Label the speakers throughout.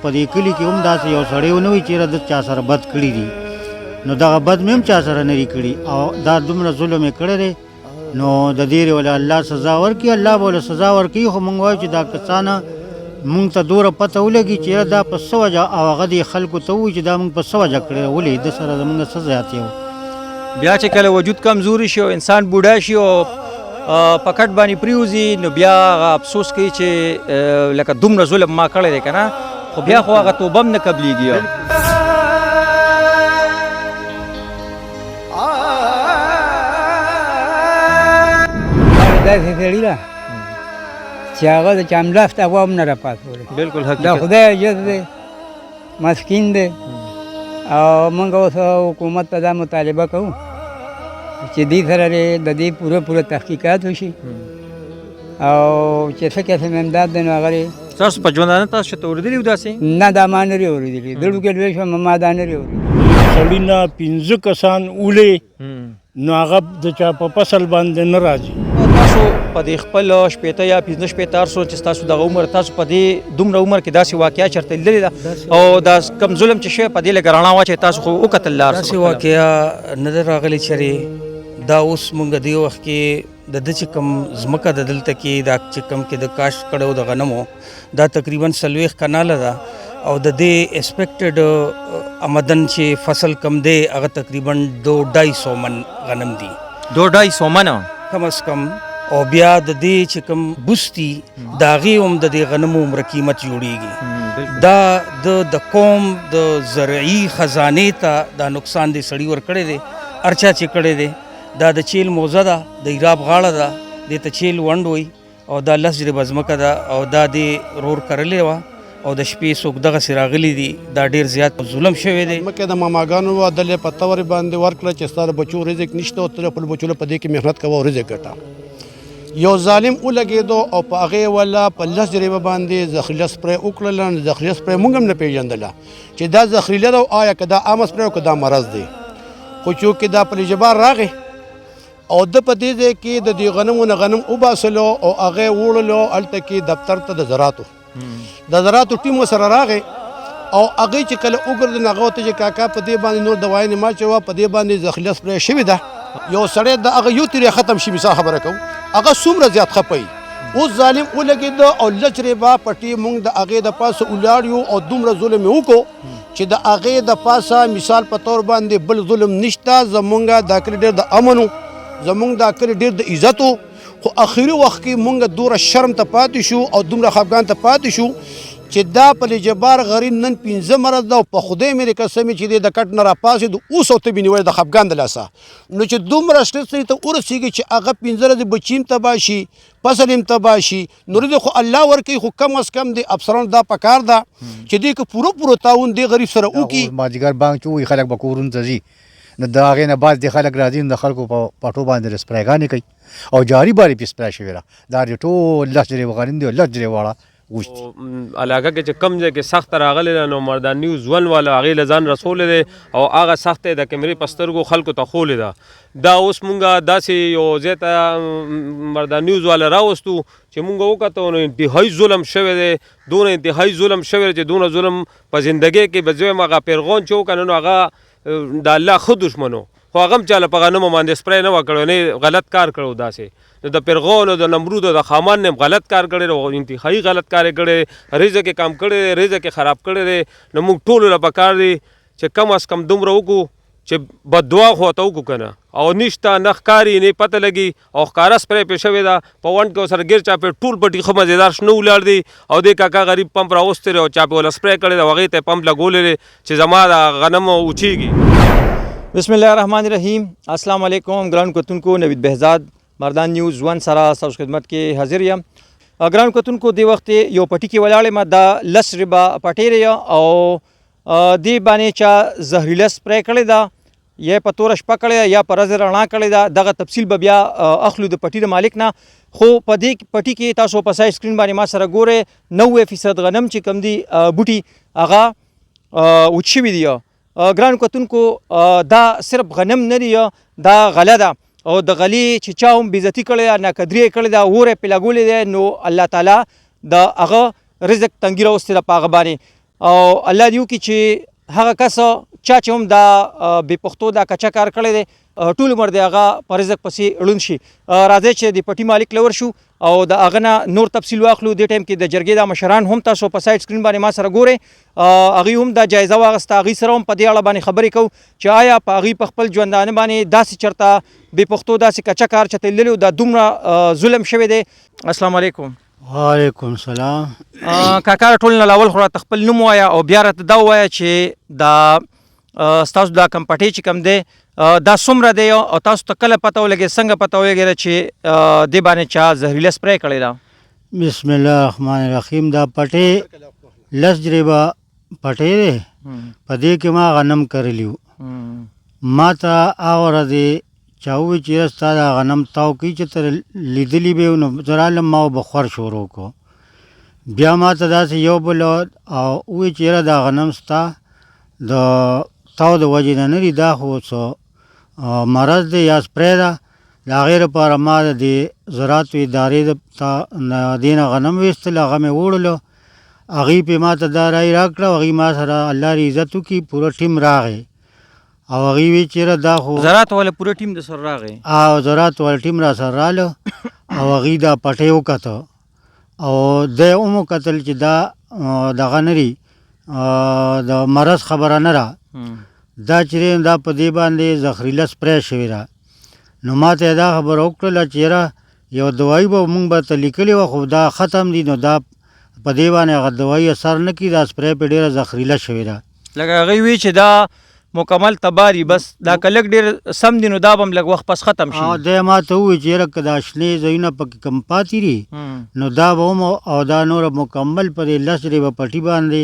Speaker 1: په دې کلي کې هم داسې یو سړی ونه وي چېرې د چا سره بد کړي دي، نو دغه بد مې هم چا سره نه دي کړي او دا دومره ظلم یې کړی دی، نو د دې ولې الله سزا ورکړي، الله به ولې سزا ورکوي. خو موږ وایو چې دا کسانه مونږ ته دومره پته ولګي چې دا په څه وجه او هغه دې خلکو ته ووایي چې دا مونږ په څه وجه کړی، ولې د سره زمونږ څه زیات یو.
Speaker 2: بیا چې کله وجود کمزوري شي او انسان بوډا شي او په کټ باندې پریوزي، نو بیا هغه افسوس کوي چې لکه دومره ظلم ما کړی دی که نه، خو بیا خو هغه توبه هم نه قبلېږي.
Speaker 3: داسې سړي ده چې هغه د چا مرسته هغه هم نه راپاڅولی.
Speaker 2: بلکل
Speaker 3: د
Speaker 2: حقیقت
Speaker 3: خدای عجز دی، مسکین دی، او موږ اوس حکومت ته دا مطالبه کوو چې دې سره د دې پوره تحقیقات وشي او چې څه قسم امداد دی نو هغه
Speaker 2: تاسو په ژوندانه تاسو چېرته اورېدلي وو داسې؟
Speaker 3: نه، دا ما نه دي اورېدلي. دړو کې لوی شوم ما دا نه دي اورېدلي.
Speaker 4: سړي نه 15 کسان ولې نو هغه د چا په فصل باندې نه راځي.
Speaker 2: تاسو په دې خپل شپېته یا 15 شپېته هر څو چې ستاسو دغه عمر، تاسو په دې دومره عمر کې داسې واقعه چېرته لیدلې ده او دا کم ظلم چې شوی په دې لږ رڼا واچوئ، تاسو خو وکتل لار
Speaker 5: داسې واقعه نه ده راغلې چې دا اوس مونږ دې وخت کې د ده چې کوم ځمکه د دلته کې دا چې کوم کې د کاشت کړی و د غنمو، دا تقریبا 40 کناله ده او د دې ایکسپیکټډ آمدن چې فصل کم دی هغه تقریبا 2-250 من غنم دي.
Speaker 2: 2-250 منه
Speaker 5: کم از کم. او بیا د دې چې کوم بوستي د هغې هم د دې غنمو عمره قیمت جوړیږي. دا د قوم د زرعي خزانې ته دا نقصان دی سړي ورکړی دی، ارچا چې کړی دی. دا د چیل موزه ده، د ایراب غاړه ده، دې ته چیل ونډ وایي او دا 10 جریبه ځمکه ده او دا دې رور کرلې وه او د شپې څوک دغسې راغلي دي. دا ډېر زیات ظلم شوی دی.
Speaker 6: مکه د ماماګانو وه دلې په تورې باندې ورکړه چې ستا د بچو رزق نشته او ته خپل بچو په دې کې محنت کوه او رزق ګټه. یو ظالم ولګېدو او په هغې ولا په 10 جریبه باندې زخریله سپری وکړله. زخریله سپری موږ هم نه پېژندله چې دا زخریله ده او آیا که دا عامه سپری او که دا مرض دی. خو چونکې دا پلي جبار راغی او د په دې ځای کې د دې غنمو نه غنم وباسلو او هغه وړلو هلته کې دفتر ته د زراعتو ټیم ورسره راغی او هغې چې کله وګرځېد نو هغه ورته چې کاکا په دې باندې نور دوایې نه ماچوه، په دې باندې زخریله سپری شوې ده. یو سړی د هغه یو تیری ختم شي، مثال خبره کوو، هغه څومره زیات خفه وي. اوس ظالم ولګېده او 10 جریبه پټي موږ د هغې د پاسه ولاړ یو او دومره ظلم یې وکړو چې د هغې د پاسه مثال په طور باندې بل ظلم نشته. زمونږ دا کلي ډېر د امن و، زمونږ دا کلي ډېر د عزت و، خو اخري وخت کې مونږ دومره شرم ته پاتې شو او دومره خفګان ته پاتې شو چې دا پلي جبار غریب نن 15 مرض ده او په خدای مې قسم چې دی د کټ نه راپاسېد اوس او ته به نیولی د خفګان د لاسه. نو چې دومره سټرس ته ورسېږي چې هغه 15 ورځې بچي هم تباه شي، فصل هم تباه شي، نو رزق خو الله ورکوي، خو کم از کم د افسرانو دا پکار ده چې دوی که پوره تعاون دی غریب سره وکړي.
Speaker 7: مازدیګر بانک چې وایي خلک به کورونو ته ځي، نو د هغې نه بعد د خلک راځي نو د خلکو په پټو باندې سپریګانې کوي او جاري باري پې سپری شوې ده. دا د ټول 10 جریبه غنم دی او 10 جریبه واړه وشتي.
Speaker 8: علاقه کې چې کم ځای کې سخته راغلی ده نو مردان نیوز 1 والا هغې له ځان رسولی دی او هغه سخته د کیمرې په سترګو خلکو ته ښولی ده. دا اوس مونږ داسې یو ځای ته مردان نیوز والا راوستو چې مونږ وکتو نو انتهایي ظلم شوی دی، دونه انتهایي ظلم شوی دی چې دونه ظلم په زندګۍ کې به زه وایم هغه پیرغون چې وکړه نو هغه د الله ښه دشمن و، خو هغه هم چاله په غنمو باندې سپری نه وه کړی، نه غلط کار کړی داسې. نو د پیرغون او د نمرود او د خامان نه غلط کار کړی او انتهایي غلط کار یې کړی، رزق یې کم کړی دی، رزق یې خراب کړی دی. نو موږ ټولو له پکار دی چې کم از کم دومره وکړو چې بددعا خو ورته وکړو که نه، او نشته نه ښکاري نه پته لګي او ښکاره سپری پرې شوې ده په ونډ کې ورسره ګیر چاپې ټول پټي ښه مزېدار شنه ولاړ دي او دې کاکا غریب پمپ راوستی دی او چاپې وله سپری کړی دی او هغې ته یې پمپ لګولی دی چې زما د غنم وچېږي.
Speaker 2: بسم الله الرحمن الرحیم. السلام علیکم ګرانو کتونکو، نوید بهزاد مردان نیوز 1 سره ستاسو خدمت کې حاضر یم. ګرانو کتونکو دې وخت یو پټي کې ولاړ یم، دا 10 جریبه پټی دی او دې باندې چا زهریله سپری کړې ده یا په توره شپه کړې ده یا په ورځ رڼا کړې ده، دغه تفصیل به بیا اخلو د پټي د مالک نه. خو په دې پټي کې تاسو په سایډ سکرین باندې ما سره ګورئ 90% غنم چې کوم دي بوټي هغه وچ شوي دي. ګرانو کتونکو دا صرف غنم نه دی، دا غله ده او د غلې چې چا هم بېزتي کړې ده، ناقدري یې کړې ده، اور یې پرې لګولی دی، نو الله تعالی د هغه رزق تنګي راوستې ده په هغه باندې. او الله دې وکړي چې هغه کس چا چې هم دا بې پښتو دا کچه کار کړی دی ټول عمر د هغه په رزق پسې ړوند شي. راځئ چې د پټي مالک لور شو او د هغه نه نور تفصیل واخلو. دې ټایم کې د جرګې دا مشران هم تاسو په سایډ سکرین باندې ما سره ګورئ، هغوی هم دا جایزه واخیسته. هغوی سره هم په دې اړه باندې خبرې کوو چې آیا په هغوی په خپل ژوندانه باندې داسې چېرته بې پښتو داسې کچه کار چته لیدلی دا دومره ظلم شوی دی. السلام علیکم.
Speaker 1: وعلیکم السلام.
Speaker 2: کاکا ټول نه لاول خو راته خپل نوم ووایه او بیا راته دا ووایه چې دا ستاسو دا کم پټی چې کوم دی دا څومره دی او تاسو ته کله پته ولګېد څنګه پته ولګېده چې دې باندې چا زهریله سپری کړې ده؟
Speaker 1: بسم الله الرحمن الرحیم. دا پټی 10 جریبه پټی دی، په دې کې ما غنم کرلی و. ما ته هغه ورځې چا وویل چې ستا دا غنم تاو کوي چې ته لیدلی به نو زه رالم ما بخور شروع کړو. بیا ما ته داسې یو بل او وویل چې یاره دا غنم ستا د تاو د وجې نه نه دي، دا خو څه مرض دی یا سپری ده. د هغې لپاره ما د دې زراعتو ادارې دې نه غنم ویستل، هغه مې وړلو. هغوی پې ما ته دا رایې راکړه، هغوی ما سره الله دې عزت وکړي پوره ټیم راغی او هغوی وی چېرې دا خو
Speaker 2: زراعت والا پوره ټیم د سره راغی
Speaker 1: او زراعت والا ټیم را سره راله او هغوی دا پټی وکته او دی هم وکتل چې دا دغه نه دي د مرض خبره نه ده، دا چې دا په دې باندې زهریله سپری شوې ده. نو ما ته دا خبره وکړله چې یاره یو دوایي به مونږ به ته لیکلې وه خو دا ختم دي، نو دا په دې باندې هغه دوایي اثر نه کړي، دا سپری پې ډېره زهریله شوې ده.
Speaker 2: لکه هغوی وی چې دا مکمل تباری بس دا که لږ ډېر سم دي نو دا به هم لږ وخت پس ختم شي.
Speaker 1: دی ما ته ووایي چې یاره که دا شنې ځایونه پکې کم پاتې دي نو دا به هم او دا نوره مکمل په دې 10 جریبه پټي باندې.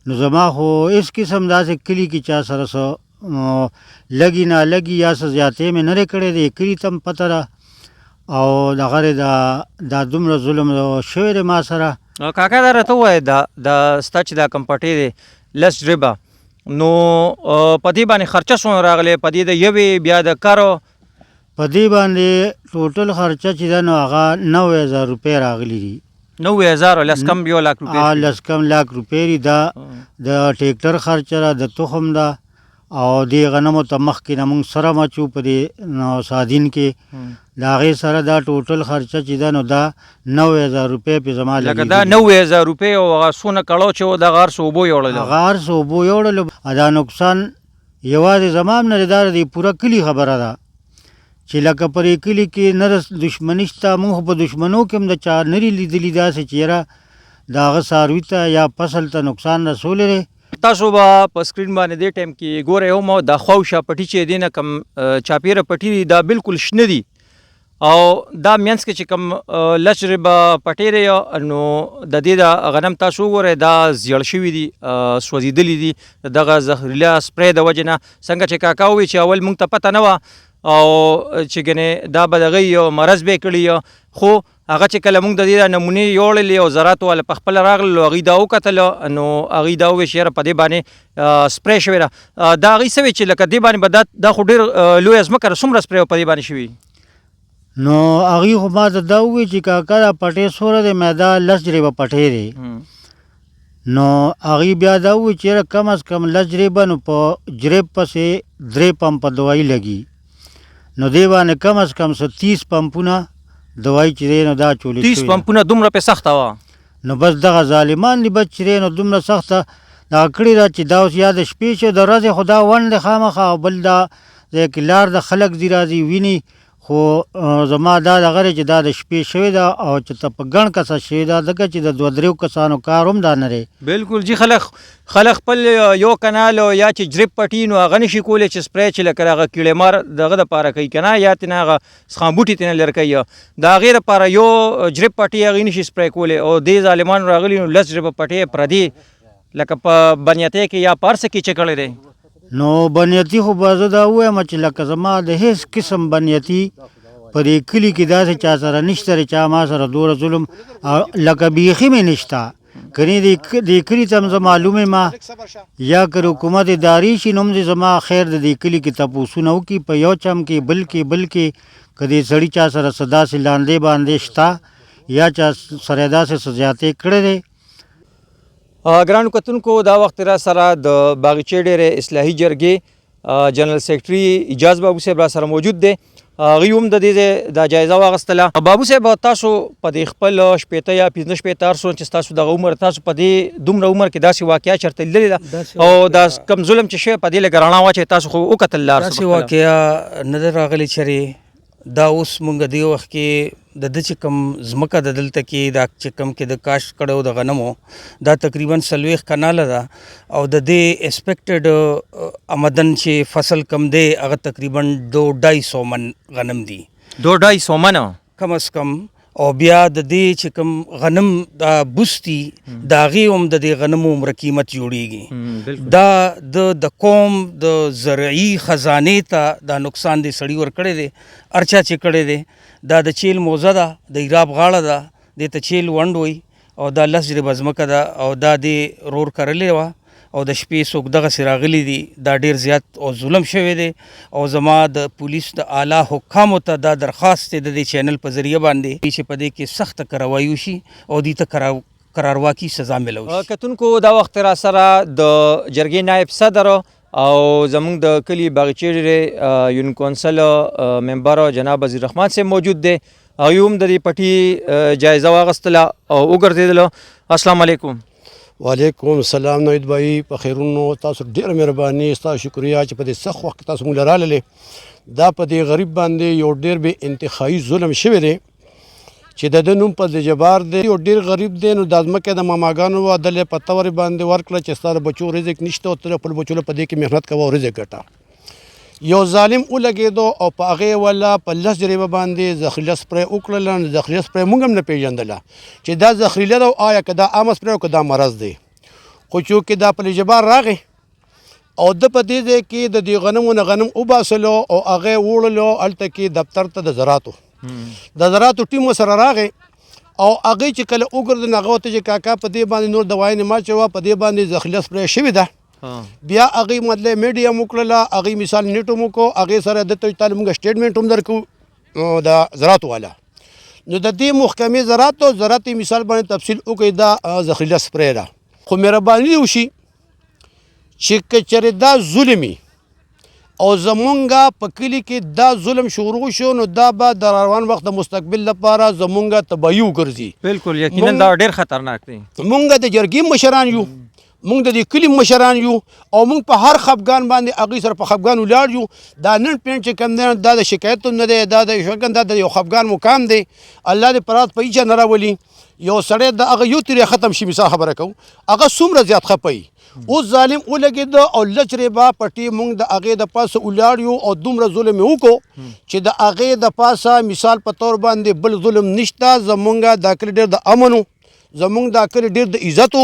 Speaker 1: نو زما خو هېڅ قسم داسې کلي کې چا سره څه لګي نه لګي یا څه زیاتې مې نه دی کړی دی، کلي ته هم پته ده او دغه دا دومره ظلم شوی دی ما سره.
Speaker 2: کاکا دا راته ووایه دا ستا چې دا کم پټی دی 10 جریبه نو په دې باندې خرچه څومره راغلی؟ په دې د یوې بیا د کارو
Speaker 1: په دې باندې ټوټل خرچه چې ده نو هغه 90,000 روپۍ راغلي دي.
Speaker 2: 90,000 لس کم 1 لاک روپۍ؟
Speaker 1: لس کم لاک روپۍ دي. دا د ټیکټر خرچه ده، د تخم ده او دې غنمو ته مخکې نه مونږ سره مچو په دې سادین کې، د هغې سره دا ټوټل خرچه چې ده نو دا 90,000 روپۍ پې زما
Speaker 2: لکه دا 90,000 روپۍ او هغه څونه کړو چې و دغه هر څه اوبو یوړلو؟
Speaker 1: هغه هر څه اوبو یوړلو. دا نقصان یوازې زما هم نه دی، دا د پوره کلي خبره ده چې لکه په دې کلي کې نه دښمني شته. مونږ په دښمنو کې هم د چا نه دي لیدلي داسې چې یاره د هغه څاروي ته یا فصل ته نقصان رسولی دی.
Speaker 2: تاسو به په سکرین باندې دې ټایم کې ګورئ هم دا خواوشا پټي چې دی نه کم چاپیره پټي دي دا بالکل شنه دي او دا مینځ کې چې کوم 10 جریبه پټی دی نو د دې د غنم تاسو وګورئ دا زیړ شوي دي، سوځېدلي دي د دغه زهریله سپری د وجې نه. څنګه چې کاکا ووایي چې اول موږ ته پته نه وه او چې ګنې دا به دغه یو مرض به یې کړي، خو هغه چې کله موږ د دې نمونې یوړلې او زراعتو والا په خپله راغلل هغوی دا وکتل نو هغوی دا وویل چې یاره په دې باندې سپری شوې ده. دا هغوی څه وایي چې لکه دې باندې به دا خو ډېر لویه ځمکه ده، څومره سپری په دې باندې شوي؟
Speaker 1: نو هغوی خو ما ته دا ووایي چې کاکا دا پټی څومره دی؟ مې دا 10 جریبه پټی دی. نو هغوی بیا دا ووایي چې یاره کم از کم 10 جریبه نو په جریب پسې 3 پمپه دوایي لګي، نو دې باندې کم از کم 30 پمپونه دوایي چې دی نو دا چولې
Speaker 2: 30 پمپونه دومره پې سخته وه؟
Speaker 1: نو بس دغه ظالمان دي بس چې دی نو دومره سخته دغه کړې ده چې دا اوس یا د شپې شو د ورځې خو دا ونډ دی خامخا او بل دا ځای کې لار د خلک ځي راځي ویني، خو زما دا دغه دی چې دا د شپې شوې ده او چې ته په ګڼ کسه شوې ده ځکه چې د 2-3 کسانو کار هم دا نه دی.
Speaker 2: بالکل جی خلک خپل یو کنال یا چې جریب پټي نو هغه نشي کولی چې سپری چې لکه هغه کیړې مار دغه دپاره کوي که نه یا تېنه هغه سخانبوټي تېنه لرې کوي، د هغې دپاره یو جریب پټي هغوی نشي سپری کولی او دې ظالمانو راغلي نو 10 جریبه پټۍ پردي لکه په بنیتۍ کې یا په هر څه کې چې کړی دی.
Speaker 1: نو بنیتي خو به زه دا ووایم چې لکه زما د هېڅ قسم بنیتي په دې کلي کې داسې چا سره نشته دی چې ما سره دومره ظلم لکه بیخي مې نشته. کنې دې کلي ته هم زه معلومې ما یا که حکومت ادارې شي نو هم زما خیر د دې کلي کې تپوسونه وکړي په یو چم کې بل کې که دې سړي چا سره څه داسې لاندې باندې شته یا چا سره داسې څه زیاتې کړی دی.
Speaker 2: ګرانو کتونکو دا وخت را سره د باغچې ډېرې اصلاحي جرګې جنرال سیکرټري اجاز بابو صاحب را سره موجود دی. هغوی هم د دې دا جایزه واخیستله. بابو صاحب تاسو په دې خپل شپېته یا 15 شپېته هر څومره چې ستاسو دغه عمر تاسو په دې دومره عمر کې داسې واقعه چېرته لیدلې ده او دا کم ظلم چې شوی په دې لږ رڼا واچوئ تاسو خو وکتل لار
Speaker 5: داسې واقعه نه ده راغلې چېرې دا اوس مونږ دې وخت کې د ده چې کوم ځمکه د دلته کې دا چې کوم کې د کاشت کړی د غنمو دا تقریبا 40 کناله ده او د دې ایکسپیکټډ آمدن چې فصل کم دی هغه تقریبا 200-250 من غنم دي
Speaker 2: 200-250 منه
Speaker 5: کم از کم. او بیا د دې چې کوم غنم دا بوستي د هغې هم د دې غنمو عمره قیمت جوړیږي. دا د قوم د زرعي خزانې ته دا نقصان دی سړي ورکړی دی ارچا چې کړی دی. دا د چیل موزه ده د ایراب غاړه ده دې ته چیل ونډ وایي او دا 10 جریبه ځمکه ده او دا دې رور کرلې وه او د شپې څوک دغسې راغلي دي. دا ډېر زیات او ظلم شوی دی او زما د پولیس د اعلی حکامو ته دا درخواست دی د دې چینل په ذریعه باندې چې په دې کې سخته کارروایي وشي او دې ته قرارواکي سزا میلاو شي.
Speaker 2: کتونکو دا وخت را سره د جرګې نایب صدر او زمونږ د کلي باغچې یون کونسل ممبر جناب وزیر رحمان صاحب موجود دی. هغوی هم د دې پټي جایزه واخیستله او وګرځېدله. السلام علیکم.
Speaker 6: وعلیکم السلام نوید بھائی په خیرونو تاسو ډېره مهرباني ستاسو شکریا چې په دې سخت وخت کې تاسو موږ له راللې. دا په دې غریب باندې یو ډېر بې انتهایي ظلم شوی دی چې د ده نوم په جبار دی. یو ډېر غریب دی نو دا ځمکه د ماماګانو وه دلې په تورې باندې ورکړه چې ستا د بچو رزق نشته او ته خپل بچو له په دې کې محنت کوه او رزق ګټه. یو ظالم ولګېدو او په هغې ولا په 10 جریبه باندې زخریله سپری وکړله. نو زخریله سپری موږ هم نه پېژندله چې دا زخریله ده او آیا که دا عامه سپری او که دا مرض دی. خو چونکې دا په جبار راغی او د په دې ځای کې د دې غنمو نه غنم وباسلو او هغه وړلو هلته کې دفتر ته د زراعتو ټیم ورسره راغی او هغې چې کله وګرځېد نو هغه ورته چې کاکا په دې باندې نور دوایي نه ماچوه په دې باندې زخریله سپری شوې ده. بیا هغې مطلب میډیا هم وکړله هغې مثال نیټ هم وکړو هغې سره د ته تعالی موږ سټیټمنټ هم درکړو د زراعتو والا. نو د دې محکمې زراعت مثال باندې تفصیل وکړئ دا زخریله سپری ده. خو مهرباني وشي چې که چېرې دا ظلمي او زمونږ په کلي کې دا ظلم شروع شو نو دا به د روان وخت د مستقبل لپاره زمونږ تباهي وګرځي.
Speaker 2: بالکل یقینا دا ډېر خطرناک دی.
Speaker 6: مونږ د جرګې مشران یو مونږ د دې کلي مشران یو او مونږ په هر خفګان باندې هغوی سره په خفګان ولاړ یو. دا نن پېنټ چې کوم دی دا د شکایت نه دی دا د شګن دا د یو خفګان مقام دی. الله دې په رات په هیچا نه راولي. یو سړی د هغه یو تیری ختم شي مثال خبره کوو هغه څومره زیات خپوي. اوس ظالم ولګېده او 10 جریبه پټي مونږ د هغې د پاسه ولاړ یو او دومره ظلم یې وکړو چې د هغې د پاسه مثال په طور باندې بل ظلم نشته. زمونږ دا کلي ډېر د امن و زمونږ دا کلي ډېر د عزت و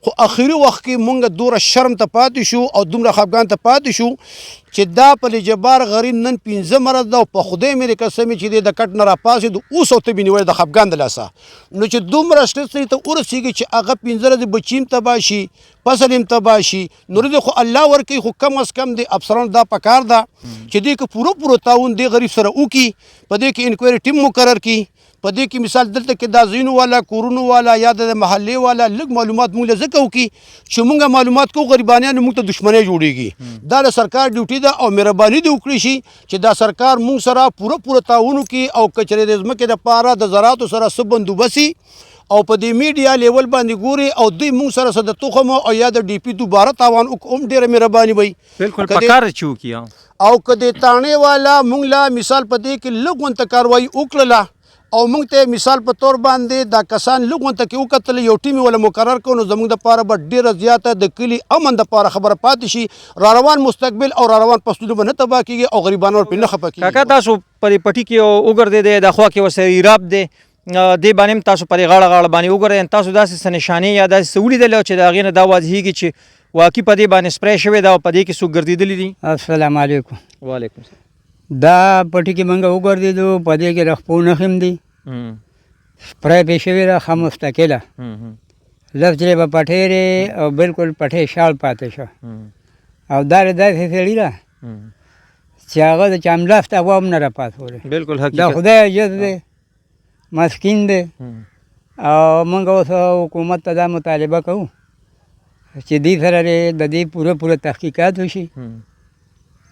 Speaker 6: خو اخري وخت کې مونږ دومره شرم ته پاتې شو او دومره خفګان ته پاتې شو چې دا په جبار غریب نن 15 مرض ده او په خدای مې قسم چې دی د کټ نه راپاسېد اوس او ته بې د خفګان د لاسه نو چې دومره سټرس ته ورسېږي چې هغه 15 ورځې بچي هم تباه شي فصل هم تباه شي. نو دې خو الله ورکوي خو کم از کم د افسرانو دا پکار ده چې دې که پوره تعاون دې غریب سره وکړي په دې کې انکوایري ټیم مقرر کړي په دې کې مثال دلته کې دا ځایونو والا کورونو والا یا د محلې والا لږ معلومات موږ له ځکه وکړي چې موږ معلومات کوو غریبانیانو موږ ته دښمنۍ جوړېږي. دا د سرکار ډیوټي ده او مهرباني دې وکړي شي چې دا سرکار موږ سره پوره تعاون وکړي او که چېرې د ځمکې دپاره د زراعتو سره څه بندوبست او په دې میډیا لیول باندې ګوري او دوی موږ سره څه د تخم او یا د ډي پي دوباره تاوان وکړو هم ډېره مهرباني وي.
Speaker 2: بالکل پکار چې وکړي
Speaker 6: او که د تاڼې والا موږ له مثال په دې کې لږ غونته کاروایي وکړله او موږ ته مثال په طور باندې دا کسان لږ غونته کې وکتل یو ټیم یې ولا مقرر کړو نو زموږ دپاره به ډېره زیاته د کلي امن دپاره خبره پاتې شي. را روان مستقبل او را روان فصلونه به نه تباه کېږي او غریبان ورپرې نه خفه کېږي.
Speaker 2: کاکا تاسو په دې پټي کې وګرځېدی د خوا کې ورسره ایراب دی دې باندې هم تاسو پرې غاړه باندې وګورئ تاسو داسې څه نښانې یا داسې څه ولیدل چې د هغې نه دا واضحېږي چې واقعي په دې باندې سپری شوې ده او په دې کې څوک ګرځېدلي دي.
Speaker 3: السلام علیکم.
Speaker 2: وعلیکم السلام.
Speaker 3: دا پټي کې موږ وګرځېدو په دې کې رخپو نښې هم دي سپری پې شوې ده ښه مستقله 10 جریبه پټی او بالکل پټی شاړ پاتې شو او دا داسې سړي ده چې هغه د چاملاف ته هوا هم نه راپاڅولی.
Speaker 2: بالکل
Speaker 3: د
Speaker 2: حقیقت
Speaker 3: خدای عجز دی مسکین دی او موږ اوس حکومت ته دا مطالبه کوو چې دې سره د دې پوره تحقیقات وشي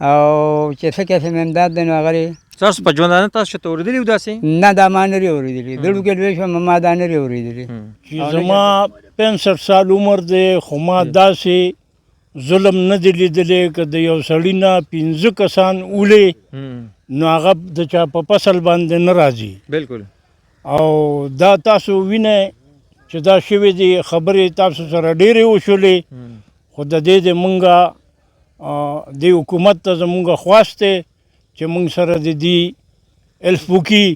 Speaker 3: او چې څه قسم امداد دی نو هغه
Speaker 2: تاسو په ژوندانه تاسو ته اورېدلي وو داسې
Speaker 3: نه دا ما نه دي اورېدلي دړو کې لوی شوم ما دا نه دي اورېدلي
Speaker 4: چې زما 65 سال عمر دی خو ما داسې ظلم نه دی لیدلی که د یو سړي نه 15 کسان ولې نو هغه د چا په فصل باندې نه راځي
Speaker 2: بالکل
Speaker 4: او دا تاسو وینئ چې دا شوي دي خبرې تاسو سره ډېرې وشولې خو د دې د مونږه د حکومت ته زمونږ خواست دی چې مونږ سره د دې الف وکړي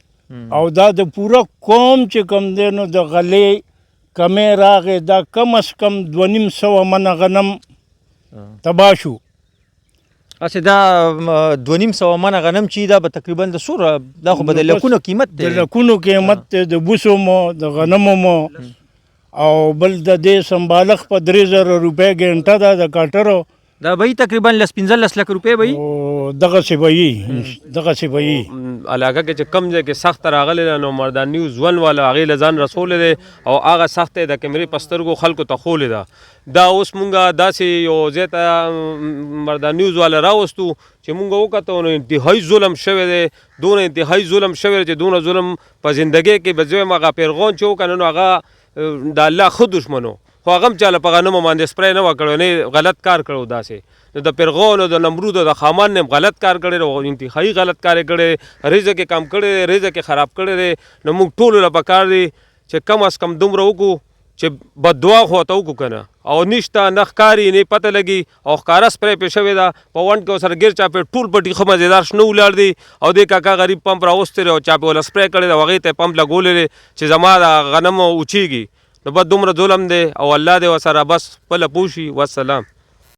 Speaker 4: او دا د پوره قوم چې کوم دی نو د غلې کمې راغې دا کم از کم 2.5 منه غنم تباه شو.
Speaker 2: اچھا دا 2.5 منه غنم چې دا به تقریبا د سور دا خو به د لکونو قیمت دی
Speaker 4: د لکونو قیمت دی د بوسو مو د غنمو مو او بل د دې سمبالغ په 3000 روپۍ ګنټه ده د کاټرو
Speaker 2: دا به تقریبا 15 لک روپۍ به
Speaker 4: دغه سی به
Speaker 8: علاقه کې چې کم ځای کې سخت راغلی نو مردان نیوز ون والا هغې له ځان رسولی دی او هغه سخت د کیمرې په سترګو خلکو ته خولی ده. دا اوس مونږه داسې یو ځای ته مردان نیوز والا راوستو چې مونږ وکتو نو انتهایي ظلم شوی دی دونه انتهایي ظلم شوی دی چې دونه ظلم په زندګۍ کې به زویم هغه پیرغون چې وکړه نو هغه د الله ښه دشمنو خو هغه هم چاله په غنمو باندې سپری نه وه کړی نه غلط کار کړی داسې نو د پیرغون او د نمرود او د خامان نه غلط کار کړی او انتهایي غلط کار یې کړی رزق یې کم کړی دی رزق یې خراب کړی دی نو موږ ټولو له پکار دی چې کم از کم دومره وکړو چې بددعا خو ورته وکړو که نه او نشته نه ښکاري نه پته لګي او ښکاره سپری پرې شوې ده په ونډ کې ورسره ګیر چاپې ټول پټي ښه مزېدار شنه ولاړ دي او دې کاکا غریب پمپ راوستی دی او چاپې وله سپری کړی دی او هغې ته یې پمپ لګولی دی چې زما د غنم اوچېږي نو بس دومره ظلم دی او الله دې ورسره بس خپله پوه شي والسلام.